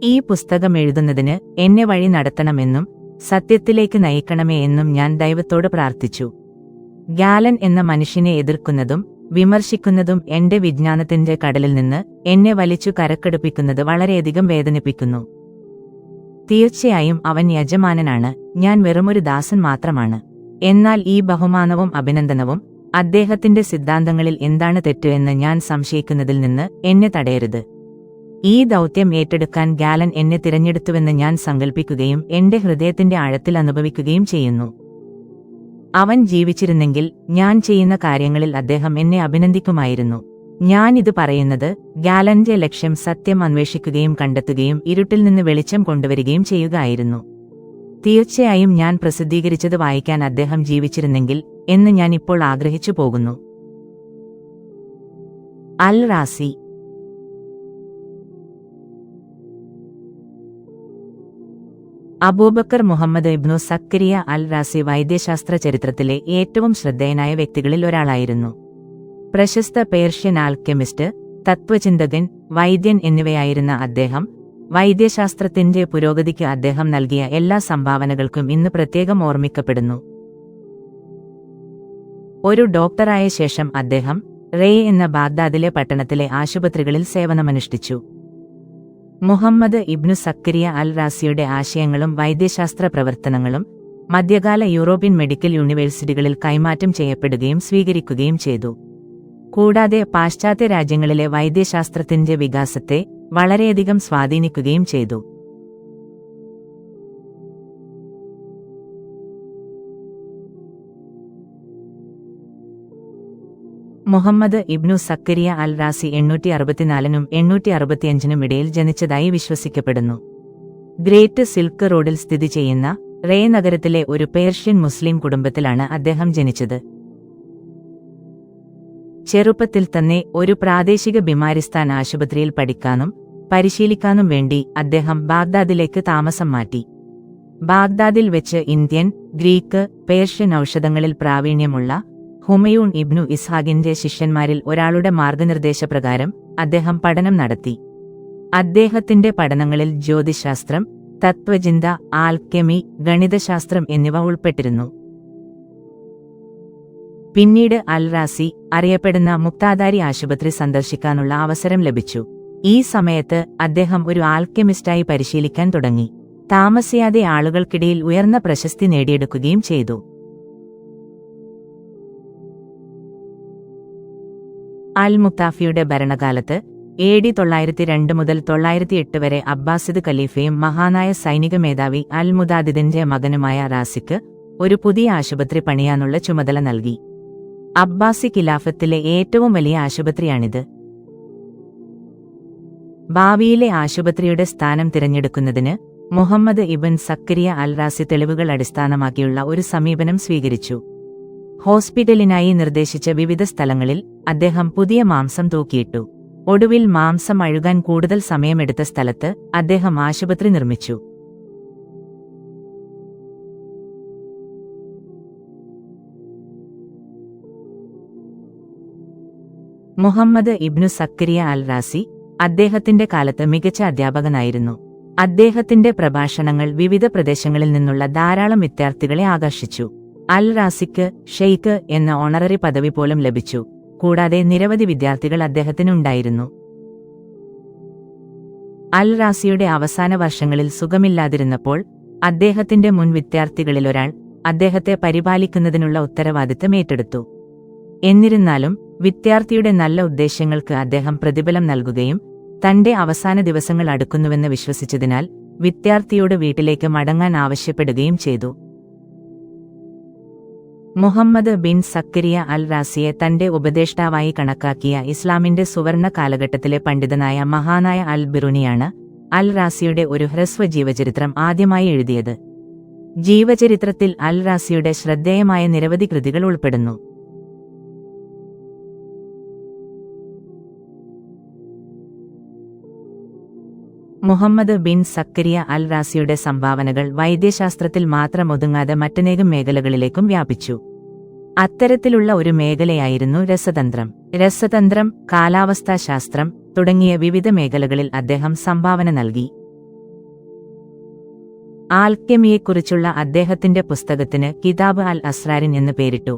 ഈ പുസ്തകം എഴുതുന്നതിന് എന്നെ വഴി നടത്തണമെന്നും സത്യത്തിലേക്ക് നയിക്കണമേ എന്നും ഞാൻ ദൈവത്തോട് പ്രാർത്ഥിച്ചു. ഗാലൻ എന്ന മനുഷ്യനെ എതിർക്കുന്നതും വിമർശിക്കുന്നതും എന്റെ വിജ്ഞാനത്തിന്റെ കടലിൽ നിന്ന് എന്നെ വലിച്ചു കരക്കടുപ്പിക്കുന്നത് വളരെയധികം വേദനിപ്പിക്കുന്നു. തീർച്ചയായും അവൻ യജമാനനാണ്, ഞാൻ വെറുമൊരു ദാസൻ മാത്രമാണ്. എന്നാൽ ഈ ബഹുമാനവും അഭിനന്ദനവും അദ്ദേഹത്തിന്റെ സിദ്ധാന്തങ്ങളിൽ എന്താണ് തെറ്റ് എന്ന് ഞാൻ സംശയിക്കുന്നതിൽ നിന്ന് എന്നെ തടയരുത്. ഈ ദൗത്യം ഏറ്റെടുക്കാൻ ഗാലൻ എന്നെ തിരഞ്ഞെടുത്തുവെന്ന് ഞാൻ സങ്കൽപ്പിക്കുകയും എന്റെ ഹൃദയത്തിന്റെ ആഴത്തിൽ അനുഭവിക്കുകയും ചെയ്യുന്നു. അവൻ ജീവിച്ചിരുന്നെങ്കിൽ ഞാൻ ചെയ്യുന്ന കാര്യങ്ങളിൽ അദ്ദേഹം എന്നെ അഭിനന്ദിക്കുമായിരുന്നു. ഞാൻ ഇത് പറയുന്നത്, ഗാലന്റെ ലക്ഷ്യം സത്യം അന്വേഷിക്കുകയും കണ്ടെത്തുകയും ഇരുട്ടിൽ നിന്ന് വെളിച്ചം കൊണ്ടുവരികയും ചെയ്യുക ആയിരുന്നു. തീർച്ചയായും ഞാൻ പ്രസിദ്ധീകരിച്ചത് വായിക്കാൻ അദ്ദേഹം ജീവിച്ചിരുന്നെങ്കിൽ എന്ന് ഞാൻ ഇപ്പോൾ ആഗ്രഹിച്ചു പോകുന്നു. അൽ റാസി. അബൂബക്കർ മുഹമ്മദ് ഇബ്നു സക്കരിയ അൽ റാസി വൈദ്യശാസ്ത്ര ചരിത്രത്തിലെ ഏറ്റവും ശ്രദ്ധേയനായ വ്യക്തികളിൽ ഒരാളായിരുന്നു. പ്രശസ്ത പേർഷ്യൻ ആൽക്കെമിസ്റ്റ്, തത്വചിന്തകൻ, വൈദ്യൻ എന്നിവയായിരുന്ന അദ്ദേഹം വൈദ്യശാസ്ത്രത്തിന്റെ പുരോഗതിക്ക് അദ്ദേഹം നൽകിയ എല്ലാ സംഭാവനകൾക്കും ഇന്ന് പ്രത്യേകം ഓർമ്മിക്കപ്പെടുന്നു. ഒരു ഡോക്ടറായ ശേഷം അദ്ദേഹം റേ എന്ന ബാഗ്ദാദിലെ പട്ടണത്തിലെ ആശുപത്രികളിൽ സേവനമനുഷ്ഠിച്ചു. മുഹമ്മദ് ഇബ്നു സക്കരിയ അൽ റാസിയുടെ ആശയങ്ങളും വൈദ്യശാസ്ത്ര പ്രവർത്തനങ്ങളും മധ്യകാല യൂറോപ്യൻ മെഡിക്കൽ യൂണിവേഴ്സിറ്റികളിൽ കൈമാറ്റം ചെയ്യപ്പെടുകയും സ്വീകരിക്കുകയും ചെയ്തു. കൂടാതെ പാശ്ചാത്യ രാജ്യങ്ങളിലെ വൈദ്യശാസ്ത്രത്തിന്റെ വികാസത്തെ വളരെയധികം സ്വാധീനിക്കുകയും ചെയ്തു. മുഹമ്മദ് ഇബ്നു സക്കരിയ അൽ റാസി 864 865 ഇടയിൽ ജനിച്ചതായി വിശ്വസിക്കപ്പെടുന്നു. ഗ്രേറ്റ് സിൽക്ക് റോഡിൽ സ്ഥിതി ചെയ്യുന്ന റേ നഗരത്തിലെ ഒരു പേർഷ്യൻ മുസ്ലിം കുടുംബത്തിലാണ് അദ്ദേഹം ജനിച്ചത്. ചെറുപ്പത്തിൽ തന്നെ ഒരു പ്രാദേശിക ബിമാരിസ്ഥാൻ ആശുപത്രിയിൽ പഠിക്കാനും പരിശീലിക്കാനും വേണ്ടി അദ്ദേഹം ബാഗ്ദാദിലേക്ക് താമസം മാറ്റി. ബാഗ്ദാദിൽ വെച്ച് ഇന്ത്യൻ, ഗ്രീക്ക്, പേർഷ്യൻ ഔഷധങ്ങളിൽ പ്രാവീണ്യമുള്ള ഹുമയൂൺ ഇബ്നു ഇസ്ഹാഖിന്റെ ശിഷ്യന്മാരിൽ ഒരാളുടെ മാർഗനിർദ്ദേശപ്രകാരം അദ്ദേഹം പഠനം നടത്തി. അദ്ദേഹത്തിന്റെ പഠനങ്ങളിൽ ജ്യോതിശാസ്ത്രം, തത്വചിന്ത, ആൽക്കെമി, ഗണിതശാസ്ത്രം എന്നിവ ഉൾപ്പെട്ടിരുന്നു. പിന്നീട് അൽ റാസി അറിയപ്പെടുന്ന മുക്താദാരി ആശുപത്രി സന്ദർശിക്കാനുള്ള അവസരം ലഭിച്ചു. ഈ സമയത്ത് അദ്ദേഹം ഒരു ആൽക്കെമിസ്റ്റായി പരിശീലിക്കാൻ തുടങ്ങി. താമസിയാതെ ആളുകൾക്കിടയിൽ ഉയർന്ന പ്രശസ്തി നേടിയെടുക്കുകയും ചെയ്തു. അൽ മുക്താഫിയുടെ ഭരണകാലത്ത് AD 902 മുതൽ 908 വരെ അബ്ബാസിദ് ഖലീഫയും മഹാനായ സൈനിക മേധാവി അൽ മുദാദിദിന്റെ മകനുമായ റാസിക്ക് ഒരു പുതിയ ആശുപത്രി പണിയാനുള്ള ചുമതല നൽകി. അബ്ബാസി ഖിലാഫത്തിലെ ഏറ്റവും വലിയ ആശുപത്രിയാണിത്. ഭാവിയിലെ ആശുപത്രിയുടെ സ്ഥാനം തിരഞ്ഞെടുക്കുന്നതിന് മുഹമ്മദ് ഇബ്ൻ സക്കരിയ അൽ റാസി തെളിവുകൾ അടിസ്ഥാനമാക്കിയുള്ള ഒരു സമീപനം സ്വീകരിച്ചു. ഹോസ്പിറ്റലിനായി നിർദ്ദേശിച്ച വിവിധ സ്ഥലങ്ങളിൽ അദ്ദേഹം പുതിയ മാംസം തൂക്കിയിട്ടു. ഒടുവിൽ മാംസം അഴുകാൻ കൂടുതൽ സമയമെടുത്ത സ്ഥലത്ത് അദ്ദേഹം ആശുപത്രി നിർമ്മിച്ചു. മുഹമ്മദ് ഇബ്നു സക്കരിയ അൽ റാസി അദ്ദേഹത്തിന്റെ കാലത്ത് മികച്ച അധ്യാപകനായിരുന്നു. അദ്ദേഹത്തിന്റെ പ്രഭാഷണങ്ങൾ വിവിധ പ്രദേശങ്ങളിൽ നിന്നുള്ള ധാരാളം വിദ്യാർത്ഥികളെ ആകർഷിച്ചു. അൽ റാസിക്ക് ഷെയ്ഖ് എന്ന ഓണററി പദവി പോലും ലഭിച്ചു. കൂടാതെ നിരവധി വിദ്യാർത്ഥികൾ അദ്ദേഹത്തിനുണ്ടായിരുന്നു. അൽ റാസിയുടെ അവസാന വർഷങ്ങളിൽ സുഖമില്ലാതിരുന്നപ്പോൾ അദ്ദേഹത്തിന്റെ മുൻ വിദ്യാർത്ഥികളിലൊരാൾ അദ്ദേഹത്തെ പരിപാലിക്കുന്നതിനുള്ള ഉത്തരവാദിത്തം ഏറ്റെടുത്തു. എന്നിരുന്നാലും വിദ്യാർത്ഥിയുടെ നല്ല ഉദ്ദേശ്യങ്ങൾക്ക് അദ്ദേഹം പ്രതിഫലം നൽകുകയും തന്റെ അവസാന ദിവസങ്ങൾ അടുക്കുന്നുവെന്ന് വിശ്വസിച്ചതിനാൽ വിദ്യാർത്ഥിയോട് വീട്ടിലേക്ക് മടങ്ങാൻ ആവശ്യപ്പെടുകയും ചെയ്തു. മുഹമ്മദ് ബിൻ സക്കരിയ അൽ റാസിയെ തന്റെ ഉപദേഷ്ടാവായി കണക്കാക്കിയ ഇസ്ലാമിന്റെ സുവർണ കാലഘട്ടത്തിലെ പണ്ഡിതനായ മഹാനായ അൽ ബിറുനിയാണ് അൽ റാസിയുടെ ഒരു ഹ്രസ്വ ജീവചരിത്രം ആദ്യമായി എഴുതിയത്. ജീവചരിത്രത്തിൽ അൽ റാസിയുടെ ശ്രദ്ധേയമായ നിരവധി കൃതികൾ ഉൾപ്പെടുന്നു. മുഹമ്മദ് ബിൻ സക്കരിയ അൽ റാസിയുടെ സംഭാവനകൾ വൈദ്യശാസ്ത്രത്തിൽ മാത്രം ഒതുങ്ങാതെ മറ്റനേകം മേഖലകളിലേക്കും വ്യാപിച്ചു. അത്തരത്തിലുള്ള ഒരു മേഖലയായിരുന്നു രസതന്ത്രം, കാലാവസ്ഥാശാസ്ത്രം തുടങ്ങിയ വിവിധ മേഖലകളിൽ അദ്ദേഹം സംഭാവന നൽകി. ആൽക്കെമിയെക്കുറിച്ചുള്ള അദ്ദേഹത്തിന്റെ പുസ്തകത്തിന് കിതാബ് അൽ അസ്രാരിൻ എന്ന് പേരിട്ടു.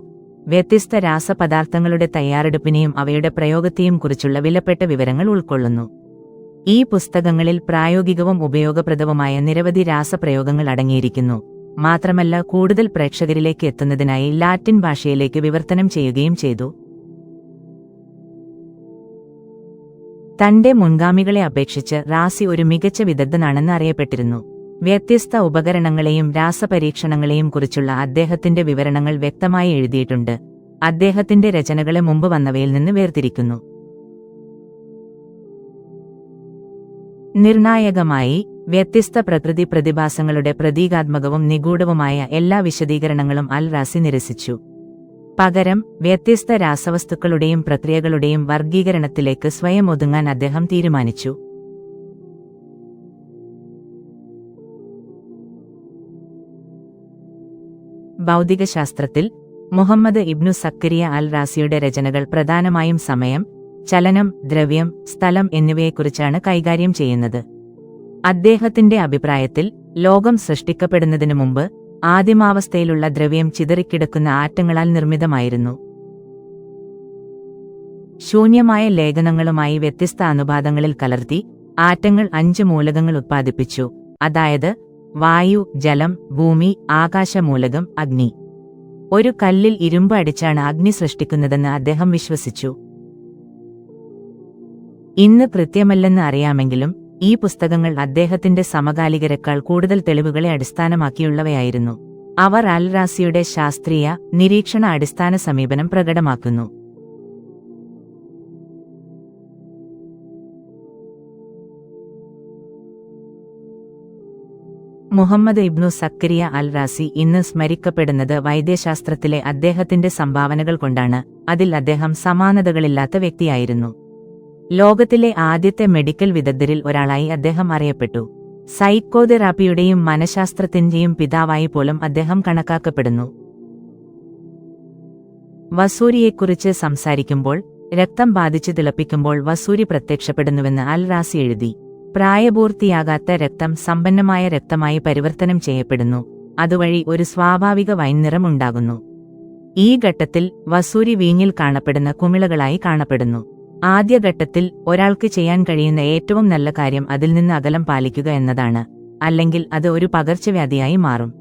വ്യത്യസ്ത രാസപദാർത്ഥങ്ങളുടെ തയ്യാറെടുപ്പിനെയും അവയുടെ പ്രയോഗത്തെയും കുറിച്ചുള്ള വിലപ്പെട്ട വിവരങ്ങൾ ഉൾക്കൊള്ളുന്നു. ഈ പുസ്തകങ്ങളിൽ പ്രായോഗികവും ഉപയോഗപ്രദവുമായ നിരവധി രാസപ്രയോഗങ്ങൾ അടങ്ങിയിരിക്കുന്നു. മാത്രമല്ല, കൂടുതൽ പ്രേക്ഷകരിലേക്ക് എത്തുന്നതിനായി ലാറ്റിൻ ഭാഷയിലേക്ക് വിവർത്തനം ചെയ്യുകയും ചെയ്തു. തന്റെ മുൻഗാമികളെ അപേക്ഷിച്ച് റാസി ഒരു മികച്ച വിദഗ്ധനാണെന്ന് അറിയപ്പെട്ടിരുന്നു. വ്യത്യസ്ത ഉപകരണങ്ങളെയും രാസപരീക്ഷണങ്ങളെയും കുറിച്ചുള്ള അദ്ദേഹത്തിന്റെ വിവരണങ്ങൾ വ്യക്തമായി എഴുതിയിട്ടുണ്ട്. അദ്ദേഹത്തിന്റെ രചനകളെ മുമ്പ് വന്നവയിൽ നിന്ന് വേർതിരിക്കുന്നു. നിർണായകമായി, വ്യത്യസ്ത പ്രകൃതി പ്രതിഭാസങ്ങളുടെ പ്രതീകാത്മകവും നിഗൂഢവുമായ എല്ലാ വിശദീകരണങ്ങളും അൽ റാസി നിരസിച്ചു. പകരം വ്യത്യസ്ത രാസവസ്തുക്കളുടെയും പ്രക്രിയകളുടെയും വർഗീകരണത്തിലേക്ക് സ്വയം ഒതുങ്ങാൻ അദ്ദേഹം തീരുമാനിച്ചു. ഭൗതികശാസ്ത്രത്തിൽ മുഹമ്മദ് ഇബ്നു സക്കരിയ അൽ റാസിയുടെ രചനകൾ പ്രധാനമായും സമയം, ചലനം, ദ്രവ്യം, സ്ഥലം എന്നിവയെക്കുറിച്ചാണ് കൈകാര്യം ചെയ്യുന്നത്. അദ്ദേഹത്തിന്റെ അഭിപ്രായത്തിൽ ലോകം സൃഷ്ടിക്കപ്പെടുന്നതിനു മുമ്പ് ആദിമാവസ്ഥയിലുള്ള ദ്രവ്യം ചിതറിക്കിടക്കുന്ന ആറ്റങ്ങളാൽ നിർമ്മിതമായിരുന്നു. ശൂന്യമായ ലേഖനങ്ങളുമായി വ്യത്യസ്ത അനുപാതങ്ങളിൽ കലർത്തി ആറ്റങ്ങൾ 5 മൂലകങ്ങൾ ഉത്പാദിപ്പിച്ചു. അതായത് വായു, ജലം, ഭൂമി, ആകാശമൂലകം, അഗ്നി. ഒരു കല്ലിൽ ഇരുമ്പ് അടിച്ചാണ് അഗ്നി സൃഷ്ടിക്കുന്നതെന്ന് അദ്ദേഹം വിശ്വസിച്ചു. ഇന്ന് കൃത്യമല്ലെന്ന് അറിയാമെങ്കിലും ഈ പുസ്തകങ്ങൾ അദ്ദേഹത്തിന്റെ സമകാലികരെക്കാൾ കൂടുതൽ തെളിവുകളെ അടിസ്ഥാനമാക്കിയുള്ളവയായിരുന്നു. അവർ അൽ റാസിയുടെ ശാസ്ത്രീയ, നിരീക്ഷണ അടിസ്ഥാന സമീപനം പ്രകടമാക്കുന്നു. മുഹമ്മദ് ഇബ്നു സക്കരിയ അൽ റാസി ഇന്ന് സ്മരിക്കപ്പെടുന്നത് വൈദ്യശാസ്ത്രത്തിലെ അദ്ദേഹത്തിന്റെ സംഭാവനകൾ കൊണ്ടാണ്. അതിൽ അദ്ദേഹം സമാനതകളില്ലാത്ത വ്യക്തിയായിരുന്നു. ലോകത്തിലെ ആദ്യത്തെ മെഡിക്കൽ വിദഗ്ധരിൽ ഒരാളായി അദ്ദേഹം അറിയപ്പെട്ടു. സൈക്കോതെറാപ്പിയുടെയും മനഃശാസ്ത്രത്തിന്റെയും പിതാവായി പോലും അദ്ദേഹം കണക്കാക്കപ്പെടുന്നു. വസൂരിയെക്കുറിച്ച് സംസാരിക്കുമ്പോൾ, രക്തം ബാധിച്ച് തിളപ്പിക്കുമ്പോൾ വസൂരി പ്രത്യക്ഷപ്പെടുന്നുവെന്ന് അൽ റാസി എഴുതി. പ്രായപൂർത്തിയാകാത്ത രക്തം സമ്പന്നമായ രക്തമായി പരിവർത്തനം ചെയ്യപ്പെടുന്നു. അതുവഴി ഒരു സ്വാഭാവിക വൈൻ നിറം ഉണ്ടാകുന്നു. ഈ ഘട്ടത്തിൽ വസൂരി വീഞ്ഞിൽ കാണപ്പെടുന്ന കുമിളകളായി കാണപ്പെടുന്നു. ആദ്യഘട്ടത്തിൽ ഒരാൾക്ക് ചെയ്യാൻ കഴിയുന്ന ഏറ്റവും നല്ല കാര്യം അതിൽ നിന്ന് അകലം പാലിക്കുക എന്നതാണ്. അല്ലെങ്കിൽ അത് ഒരു പകർച്ചവ്യാധിയായി മാറും.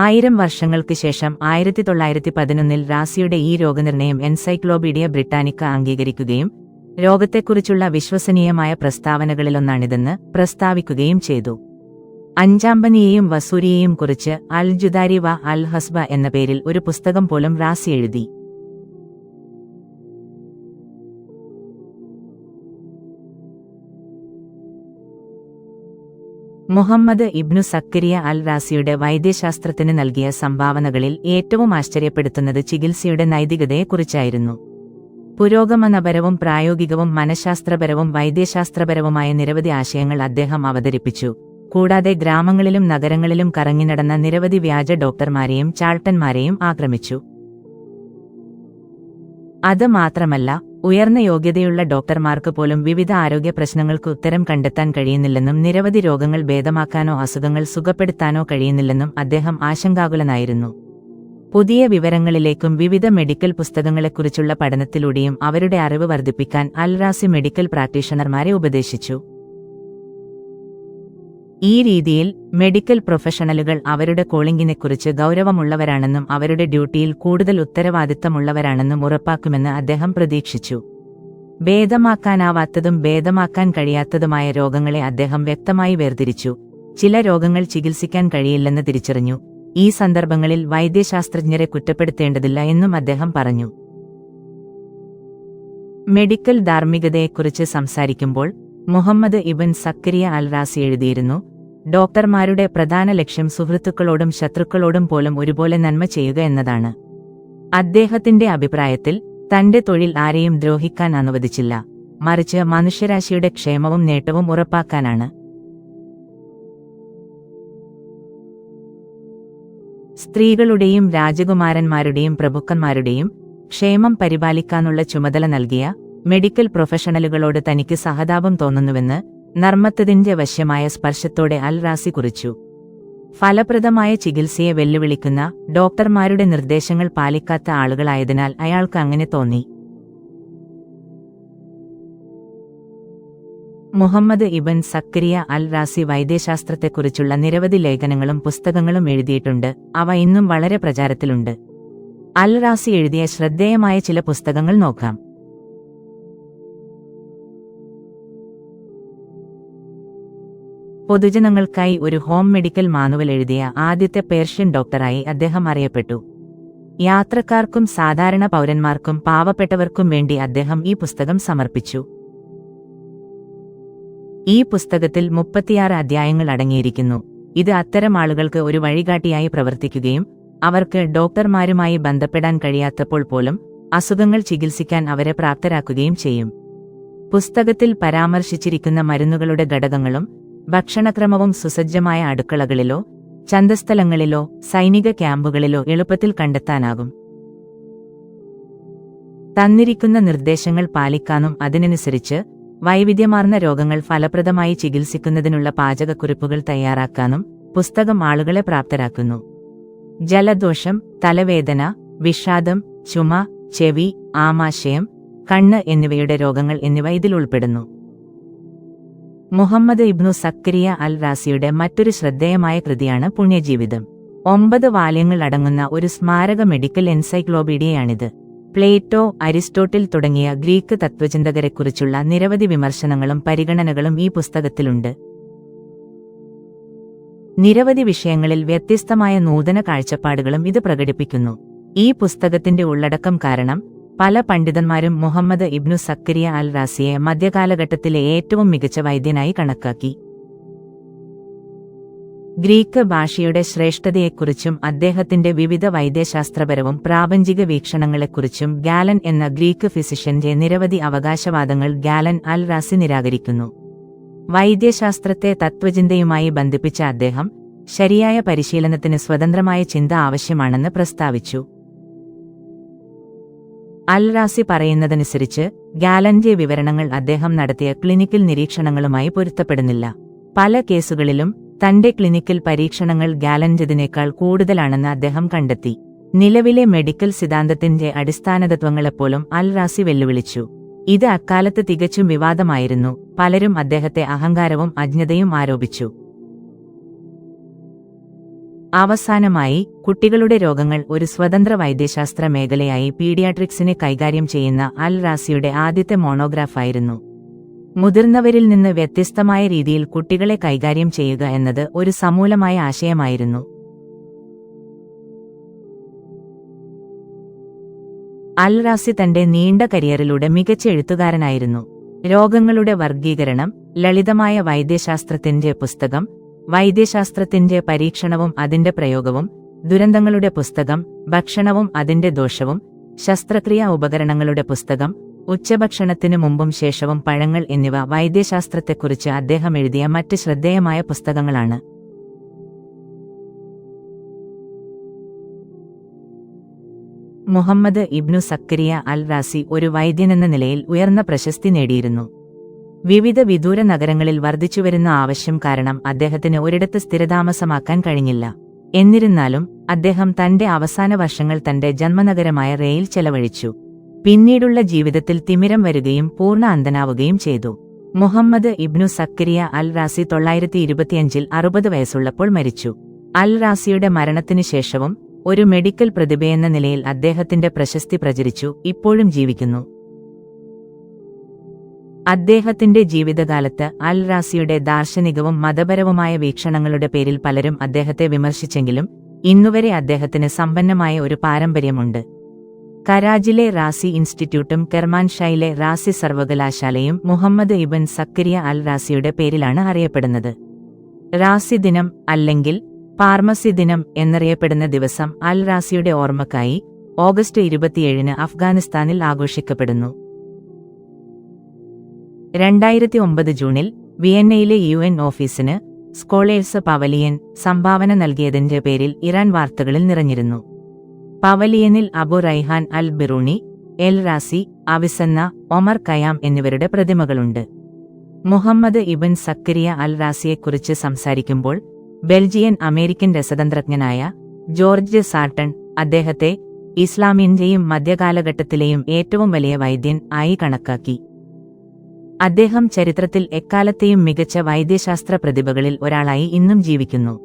1000 വർഷങ്ങൾക്ക് ശേഷം 1911 റാസിയുടെ ഈ രോഗനിർണയം എൻസൈക്ലോപീഡിയ ബ്രിട്ടാനിക്ക അംഗീകരിക്കുകയും രോഗത്തെക്കുറിച്ചുള്ള വിശ്വസനീയമായ പ്രസ്താവനകളിലൊന്നാണിതെന്ന് പ്രസ്താവിക്കുകയും ചെയ്തു. അഞ്ചാമ്പനിയെയും വസൂരിയെയും കുറിച്ച് അൽ ജുദാരി വ അൽ ഹസ്ബ എന്ന പേരിൽ ഒരു പുസ്തകം പോലും റാസി എഴുതി. മുഹമ്മദ് ഇബ്നു സക്കരിയ അൽ റാസിയുടെ വൈദ്യശാസ്ത്രത്തിന് നൽകിയ സംഭാവനകളിൽ ഏറ്റവും ആശ്ചര്യപ്പെടുത്തുന്നത് ചികിത്സയുടെ നൈതികതയെക്കുറിച്ചായിരുന്നു. പുരോഗമനപരവും പ്രായോഗികവും മനഃശാസ്ത്രപരവും വൈദ്യശാസ്ത്രപരവുമായ നിരവധി ആശയങ്ങൾ അദ്ദേഹം അവതരിപ്പിച്ചു. കൂടാതെ ഗ്രാമങ്ങളിലും നഗരങ്ങളിലും കറങ്ങിനടന്ന നിരവധി വ്യാജ ഡോക്ടർമാരെയും ചാൾട്ടന്മാരെയും ആക്രമിച്ചു. അത് മാത്രമല്ല, ഉയർന്ന യോഗ്യതയുള്ള ഡോക്ടർമാർക്ക് പോലും വിവിധ ആരോഗ്യ പ്രശ്നങ്ങൾക്ക് ഉത്തരം കണ്ടെത്താൻ കഴിയുന്നില്ലെന്നും നിരവധി രോഗങ്ങൾ ഭേദമാക്കാനോ അസുഖങ്ങൾ സുഖപ്പെടുത്താനോ കഴിയുന്നില്ലെന്നും അദ്ദേഹം ആശങ്കാകുലനായിരുന്നു. പുതിയ വിവരങ്ങളിലേക്കും വിവിധ മെഡിക്കൽ പുസ്തകങ്ങളെക്കുറിച്ചുള്ള പഠനത്തിലൂടെയും അവരുടെ അറിവ് വർദ്ധിപ്പിക്കാൻ അൽ റാസി മെഡിക്കൽ പ്രാക്ടീഷണർമാരെ ഉപദേശിച്ചു. ഈ രീതിയിൽ മെഡിക്കൽ പ്രൊഫഷണലുകൾ അവരുടെ കോളിംഗിനെക്കുറിച്ച് ഗൗരവമുള്ളവരാണെന്നും അവരുടെ ഡ്യൂട്ടിയിൽ കൂടുതൽ ഉത്തരവാദിത്തമുള്ളവരാണെന്നും ഉറപ്പാക്കുമെന്ന് അദ്ദേഹം പ്രതീക്ഷിച്ചു. ഭേദമാക്കാനാവാത്തതും ഭേദമാക്കാൻ കഴിയാത്തതുമായ രോഗങ്ങളെ അദ്ദേഹം വ്യക്തമായി വേർതിരിച്ചു. ചില രോഗങ്ങൾ ചികിത്സിക്കാൻ കഴിയില്ലെന്ന് തിരിച്ചറിഞ്ഞു. ഈ സന്ദർഭങ്ങളിൽ വൈദ്യശാസ്ത്രജ്ഞരെ കുറ്റപ്പെടുത്തേണ്ടതില്ല എന്നും അദ്ദേഹം പറഞ്ഞു. മെഡിക്കൽ ധാർമ്മികതയെക്കുറിച്ച് സംസാരിക്കുമ്പോൾ മുഹമ്മദ് ഇബ്ൻ സക്കരിയ അൽ റാസി എഴുതിയിരുന്നു, ഡോക്ടർമാരുടെ പ്രധാന ലക്ഷ്യം സുഹൃത്തുക്കളോടും ശത്രുക്കളോടും പോലും ഒരുപോലെ നന്മ ചെയ്യുക എന്നതാണ്. അദ്ദേഹത്തിന്റെ അഭിപ്രായത്തിൽ തന്റെ തൊഴിൽ ആരെയും ദ്രോഹിക്കാൻ അനുവദിച്ചില്ല, മറിച്ച് മനുഷ്യരാശിയുടെ ക്ഷേമവും നേട്ടവും ഉറപ്പാക്കാനാണ്. സ്ത്രീകളുടെയും രാജകുമാരന്മാരുടെയും പ്രഭുക്കന്മാരുടെയും ക്ഷേമം പരിപാലിക്കാനുള്ള ചുമതല നൽകിയ മെഡിക്കൽ പ്രൊഫഷണലുകളോട് തനിക്ക് സഹതാപം തോന്നുന്നുവെന്ന് നർമ്മത്തതിന്റെ വശ്യമായ സ്പർശത്തോടെ അൽ റാസി കുറിച്ചു. ഫലപ്രദമായ ചികിത്സയെ വെല്ലുവിളിക്കുന്ന ഡോക്ടർമാരുടെ നിർദ്ദേശങ്ങൾ പാലിക്കാത്ത ആളുകളായതിനാൽ അയാൾക്ക് അങ്ങനെ തോന്നി. മുഹമ്മദ് ഇബ്ൻ സക്കരിയ അൽ റാസി വൈദ്യശാസ്ത്രത്തെക്കുറിച്ചുള്ള നിരവധി ലേഖനങ്ങളും പുസ്തകങ്ങളും എഴുതിയിട്ടുണ്ട്. അവ ഇന്നും വളരെ പ്രചാരത്തിലുണ്ട്. അൽ റാസി എഴുതിയ ശ്രദ്ധേയമായ ചില പുസ്തകങ്ങൾ നോക്കാം. പൊതുജനങ്ങൾക്കായി ഒരു ഹോം മെഡിക്കൽ മാനുവൽ എഴുതിയ ആദ്യത്തെ പേർഷ്യൻ ഡോക്ടറായി അദ്ദേഹം അറിയപ്പെട്ടു. യാത്രക്കാർക്കും സാധാരണ പൗരന്മാർക്കും പാവപ്പെട്ടവർക്കും വേണ്ടി അദ്ദേഹം ഈ പുസ്തകം സമർപ്പിച്ചു. ഈ പുസ്തകത്തിൽ 36 അധ്യായങ്ങൾ അടങ്ങിയിരിക്കുന്നു. ഇത് അത്തരം ആളുകൾക്ക് ഒരു വഴികാട്ടിയായി പ്രവർത്തിക്കുകയും അവർക്ക് ഡോക്ടർമാരുമായി ബന്ധപ്പെടാൻ കഴിയാത്തപ്പോൾ പോലും അസുഖങ്ങൾ ചികിത്സിക്കാൻ അവരെ പ്രാപ്തരാക്കുകയും ചെയ്യും. പുസ്തകത്തിൽ പരാമർശിച്ചിരിക്കുന്ന മരുന്നുകളുടെ ഘടകങ്ങളും ഭക്ഷണക്രമവും സുസജ്ജമായ അടുക്കളകളിലോ ചന്തസ്ഥലങ്ങളിലോ സൈനിക ക്യാമ്പുകളിലോ എളുപ്പത്തിൽ കണ്ടെത്താനാകും. തന്നിരിക്കുന്ന നിർദ്ദേശങ്ങൾ പാലിക്കാനും അതിനനുസരിച്ച് വൈവിധ്യമാർന്ന രോഗങ്ങൾ ഫലപ്രദമായി ചികിത്സിക്കുന്നതിനുള്ള പാചകക്കുറിപ്പുകൾ തയ്യാറാക്കാനും പുസ്തകം ആളുകളെ പ്രാപ്തരാക്കുന്നു. ജലദോഷം, തലവേദന, വിഷാദം, ചുമ, ചെവി, ആമാശയം, കണ്ണ് എന്നിവയുടെ രോഗങ്ങൾ എന്നിവ ഇതിൽ ഉൾപ്പെടുന്നു. മുഹമ്മദ് ഇബ്നു സക്കരിയ അൽ റാസിയുടെ മറ്റൊരു ശ്രദ്ധേയമായ കൃതിയാണ് പുണ്യജീവിതം. 9 വാല്യങ്ങൾ അടങ്ങുന്ന ഒരു സ്മാരക മെഡിക്കൽ എൻസൈക്ലോപീഡിയയാണിത്. പ്ലേറ്റോ, അരിസ്റ്റോട്ടിൽ തുടങ്ങിയ ഗ്രീക്ക് തത്വചിന്തകരെക്കുറിച്ചുള്ള നിരവധി വിമർശനങ്ങളും പരിഗണനകളും ഈ പുസ്തകത്തിലുണ്ട്. നിരവധി വിഷയങ്ങളിൽ വ്യത്യസ്തമായ നൂതന കാഴ്ചപ്പാടുകളും ഇത് പ്രകടിപ്പിക്കുന്നു. ഈ പുസ്തകത്തിന്റെ ഉള്ളടക്കം കാരണം പല പണ്ഡിതന്മാരും മുഹമ്മദ് ഇബ്നു സക്കരിയ അൽ റാസിയെ മധ്യകാലഘട്ടത്തിലെ ഏറ്റവും മികച്ച വൈദ്യനായി കണക്കാക്കി. ഗ്രീക്ക് ഭാഷയുടെ ശ്രേഷ്ഠതയെക്കുറിച്ചും അദ്ദേഹത്തിന്റെ വിവിധ വൈദ്യശാസ്ത്രപരവും പ്രാപഞ്ചിക വീക്ഷണങ്ങളെക്കുറിച്ചും ഗാലൻ എന്ന ഗ്രീക്ക് ഫിസിഷ്യന്റെ നിരവധി അവകാശവാദങ്ങൾ ഗാലൻ അൽ റാസി നിരാകരിക്കുന്നു. വൈദ്യശാസ്ത്രത്തെ തത്വചിന്തയുമായി ബന്ധിപ്പിച്ച അദ്ദേഹം ശരിയായ പരിശീലനത്തിന് സ്വതന്ത്രമായ ചിന്ത ആവശ്യമാണെന്ന് പ്രസ്താവിച്ചു. അൽ റാസി പറയുന്നതനുസരിച്ച് ഗാലന്റെ വിവരണങ്ങൾ അദ്ദേഹം നടത്തിയ ക്ലിനിക്കൽ നിരീക്ഷണങ്ങളുമായി പൊരുത്തപ്പെടുന്നില്ല. പല കേസുകളിലും തന്റെ ക്ലിനിക്കൽ പരീക്ഷണങ്ങൾ ഗാലന്റേതിനേക്കാൾ കൂടുതലാണെന്ന് അദ്ദേഹം കണ്ടെത്തി. നിലവിലെ മെഡിക്കൽ സിദ്ധാന്തത്തിന്റെ അടിസ്ഥാനതത്വങ്ങളെപ്പോലും അൽ റാസി വെല്ലുവിളിച്ചു. ഇത് അക്കാലത്ത് തികച്ചും വിവാദമായിരുന്നു. പലരും അദ്ദേഹത്തെ അഹങ്കാരവും അജ്ഞതയും ആരോപിച്ചു. അവസാനമായി, കുട്ടികളുടെ രോഗങ്ങൾ ഒരു സ്വതന്ത്ര വൈദ്യശാസ്ത്ര മേഖലയായി പീഡിയാട്രിക്സിനെ കൈകാര്യം ചെയ്യുന്ന അൽ റാസിയുടെ ആദ്യത്തെ മോണോഗ്രാഫായിരുന്നു. മുതിർന്നവരിൽ നിന്ന് വ്യത്യസ്തമായ രീതിയിൽ കുട്ടികളെ കൈകാര്യം ചെയ്യുക എന്നത് ഒരു സമൂലമായ ആശയമായിരുന്നു. അൽ റാസി തന്റെ നീണ്ട കരിയറിലൂടെ മികച്ച എഴുത്തുകാരനായിരുന്നു. രോഗങ്ങളുടെ വർഗീകരണം, ലളിതമായ വൈദ്യശാസ്ത്രത്തിന്റെ പുസ്തകം, വൈദ്യശാസ്ത്രത്തിന്റെ പരീക്ഷണവും അതിന്റെ പ്രയോഗവും, ദുരന്തങ്ങളുടെ പുസ്തകം, ഭക്ഷണവും അതിന്റെ ദോഷവും, ശസ്ത്രക്രിയാ ഉപകരണങ്ങളുടെ പുസ്തകം, ഉച്ചഭക്ഷണത്തിനു മുമ്പും ശേഷവും പഴങ്ങൾ എന്നിവ വൈദ്യശാസ്ത്രത്തെക്കുറിച്ച് അദ്ദേഹം എഴുതിയ മറ്റ് ശ്രദ്ധേയമായ പുസ്തകങ്ങളാണ്. മുഹമ്മദ് ഇബ്നു സക്കരിയ അൽ റാസി ഒരു വൈദ്യനെന്ന നിലയിൽ ഉയർന്ന പ്രശസ്തി നേടിയിരുന്നു. വിവിധ വിദൂര നഗരങ്ങളിൽ വർദ്ധിച്ചുവരുന്ന ആവശ്യം കാരണം അദ്ദേഹത്തിന് ഒരിടത്ത് സ്ഥിരതാമസമാക്കാൻ കഴിഞ്ഞില്ല. എന്നിരുന്നാലും അദ്ദേഹം തന്റെ അവസാന വർഷങ്ങൾ തന്റെ ജന്മനഗരമായ റേയിൽ ചെലവഴിച്ചു. പിന്നീടുള്ള ജീവിതത്തിൽ തിമിരം വരുകയും പൂർണ്ണ അന്ധനാവുകയും ചെയ്തു. മുഹമ്മദ് ഇബ്നു സക്കരിയ അൽ റാസി 925-ൽ 60 വയസ്സുള്ളപ്പോൾ മരിച്ചു. അൽ റാസിയുടെ മരണത്തിനു ശേഷവും ഒരു മെഡിക്കൽ പ്രതിഭയെന്ന നിലയിൽ അദ്ദേഹത്തിന്റെ പ്രശസ്തി പ്രചരിച്ചു, ഇപ്പോഴും ജീവിക്കുന്നു. അദ്ദേഹത്തിന്റെ ജീവിതകാലത്ത് അൽ റാസിയുടെ ദാർശനികവും മതപരവുമായ വീക്ഷണങ്ങളുടെ പേരിൽ പലരും അദ്ദേഹത്തെ വിമർശിച്ചെങ്കിലും ഇന്നുവരെ അദ്ദേഹത്തിന് സമ്പന്നമായ ഒരു പാരമ്പര്യമുണ്ട്. കരാജിലെ റാസി ഇൻസ്റ്റിറ്റ്യൂട്ടും കെർമാൻഷായിലെ റാസി സർവകലാശാലയും മുഹമ്മദ് ഇബ്ൻ സക്കരിയ അൽ റാസിയുടെ പേരിലാണ് അറിയപ്പെടുന്നത്. റാസി ദിനം അല്ലെങ്കിൽ ഫാർമസി ദിനം എന്നറിയപ്പെടുന്ന ദിവസം അൽ റാസിയുടെ ഓർമ്മക്കായി ഓഗസ്റ്റ് 27-ന് അഫ്ഗാനിസ്ഥാനിൽ ആഘോഷിക്കപ്പെടുന്നു. 2009 ജൂണിൽ വിയന്നയിലെ UN ഓഫീസിന് സ്കോളേഴ്സ് പവലിയൻ സംഭാവന നൽകിയതിന്റെ പേരിൽ ഇറാൻ വാർത്തകളിൽ നിറഞ്ഞിരുന്നു. പവലിയനിൽ അബു റൈഹാൻ അൽ ബിറൂണി, എൽ റാസി, അവിസന്ന, ഒമർ ഖയാം എന്നിവരുടെ പ്രതിമകളുണ്ട്. മുഹമ്മദ് ഇബ്ൻ സക്കരിയ അൽ റാസിയെക്കുറിച്ച് സംസാരിക്കുമ്പോൾ ബെൽജിയൻ അമേരിക്കൻ രസതന്ത്രജ്ഞനായ ജോർജ് സാർട്ടൺ അദ്ദേഹത്തെ ഇസ്ലാമിന്റെയും മധ്യകാലഘട്ടത്തിലെയും ഏറ്റവും വലിയ വൈദ്യൻ ആയി കണക്കാക്കി. അദ്ദേഹം ചരിത്രത്തിൽ എക്കാലത്തെയും മികച്ച വൈദ്യശാസ്ത്ര പ്രതിഭകളിൽ ഒരാളായി ഇന്നും ജീവിക്കുന്നു.